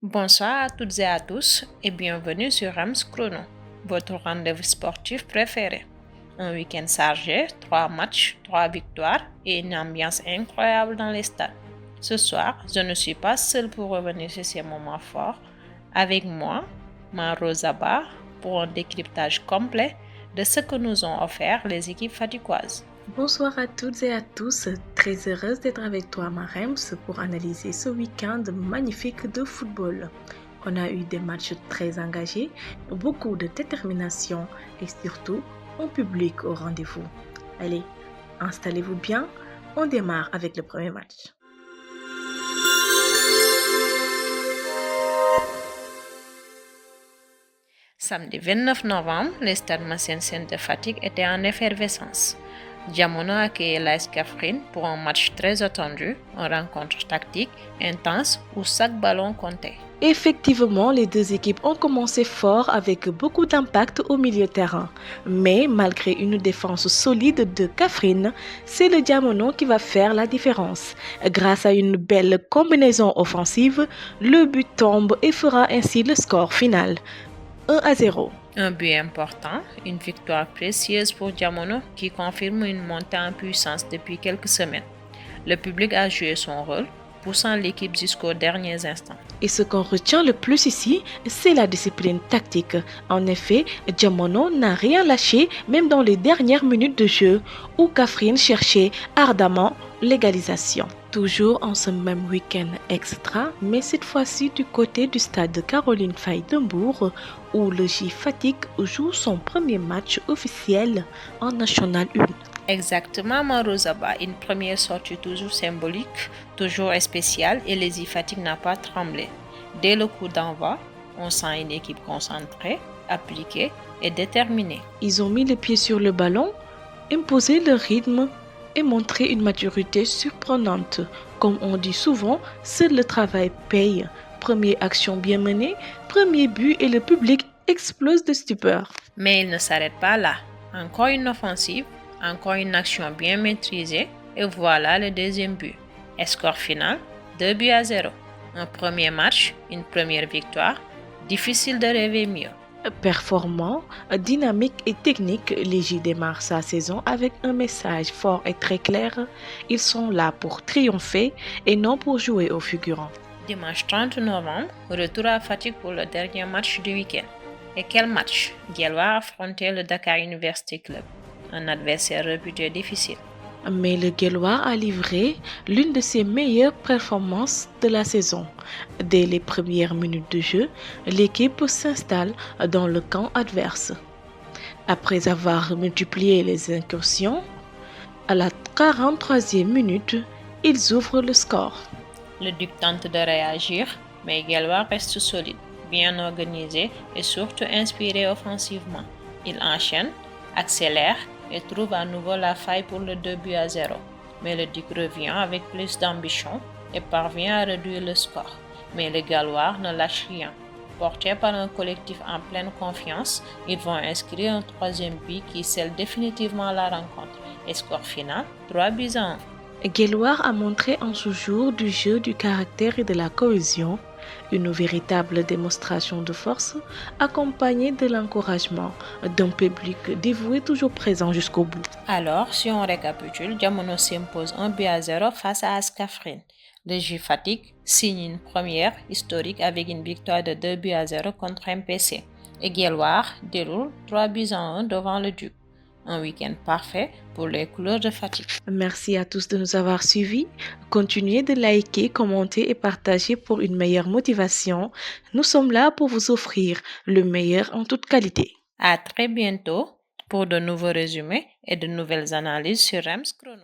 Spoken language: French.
Bonsoir à toutes et à tous et bienvenue sur Rams Chrono, votre rendez-vous sportif préféré. Un week-end chargé, 3 matchs, 3 victoires et une ambiance incroyable dans les stades. Ce soir, je ne suis pas seule pour revenir sur ces moments forts. Avec moi, ma Rosaba, pour un décryptage complet de ce que nous ont offert les équipes faticoises. Bonsoir à toutes et à tous, très heureuse d'être avec toi Marems pour analyser ce week-end magnifique de football. On a eu des matchs très engagés, beaucoup de détermination et surtout un public au rendez-vous. Allez, installez-vous bien, on démarre avec le premier match. Samedi 29 novembre, les stades Massène de Fatick étaient en effervescence. Diamono a accueilli l'AS Kaffrine pour un match très attendu, une rencontre tactique intense où chaque ballon comptait. Effectivement, les deux équipes ont commencé fort avec beaucoup d'impact au milieu de terrain. Mais malgré une défense solide de Kaffrine, c'est le Diamono qui va faire la différence. Grâce à une belle combinaison offensive, le but tombe et fera ainsi le score final. 1-0. Un but important, une victoire précieuse pour Diamono qui confirme une montée en puissance depuis quelques semaines. Le public a joué son rôle, poussant l'équipe jusqu'aux derniers instants. Et ce qu'on retient le plus ici, c'est la discipline tactique. En effet, Diamono n'a rien lâché même dans les dernières minutes de jeu où Kaffrine cherchait ardemment l'égalisation. Toujours en ce même week-end extra, mais cette fois-ci du côté du stade Caroline Faye d'Hambourg, où le J Fatick joue son premier match officiel en National 1. Exactement, Marozaba, une première sortie toujours symbolique, toujours spéciale et les Fatick n'a pas tremblé. Dès le coup d'envoi, on sent une équipe concentrée, appliquée et déterminée. Ils ont mis les pieds sur le ballon, imposé le rythme et montré une maturité surprenante. Comme on dit souvent, seul le travail paye. Première action bien menée, premier but et le public explose de stupeur. Mais il ne s'arrête pas là. Encore une offensive, encore une action bien maîtrisée et voilà le deuxième but. Score final, 2-0. Un premier match, une première victoire. Difficile de rêver mieux. Performant, dynamique et technique, les J démarrent sa saison avec un message fort et très clair. Ils sont là pour triompher et non pour jouer aux figurants. Dimanche 30 novembre, retour à Fatick pour le dernier match du week-end. Et quel match! Guelwaar affrontait le Dakar University Club, un adversaire réputé difficile. Mais le Guelwaar a livré l'une de ses meilleures performances de la saison. Dès les premières minutes de jeu, l'équipe s'installe dans le camp adverse. Après avoir multiplié les incursions, à la 43e minute, ils ouvrent le score. Le Duc tente de réagir, mais Guelwaar reste solide, bien organisé et surtout inspiré offensivement. Il enchaîne, accélère et trouve à nouveau la faille pour le 2-0. Mais le Duc revient avec plus d'ambition et parvient à réduire le score. Mais les Gallois ne lâchent rien. Portés par un collectif en pleine confiance, ils vont inscrire un troisième but qui scelle définitivement la rencontre. Et score final, 3-1. Guelwaar a montré en ce jour du jeu, du caractère et de la cohésion, une véritable démonstration de force accompagnée de l'encouragement d'un public dévoué toujours présent jusqu'au bout. Alors, si on récapitule, Diamono s'impose 1-0 face à AS Kaffrine. Le J Fatick signe une première historique avec une victoire de 2-0 contre MPC. Et Guelwaar déroule 3-1 devant le Duc. Un week-end parfait pour les couleurs de Fatick. Merci à tous de nous avoir suivis. Continuez de liker, commenter et partager pour une meilleure motivation. Nous sommes là pour vous offrir le meilleur en toute qualité. À très bientôt pour de nouveaux résumés et de nouvelles analyses sur Rams Chrono.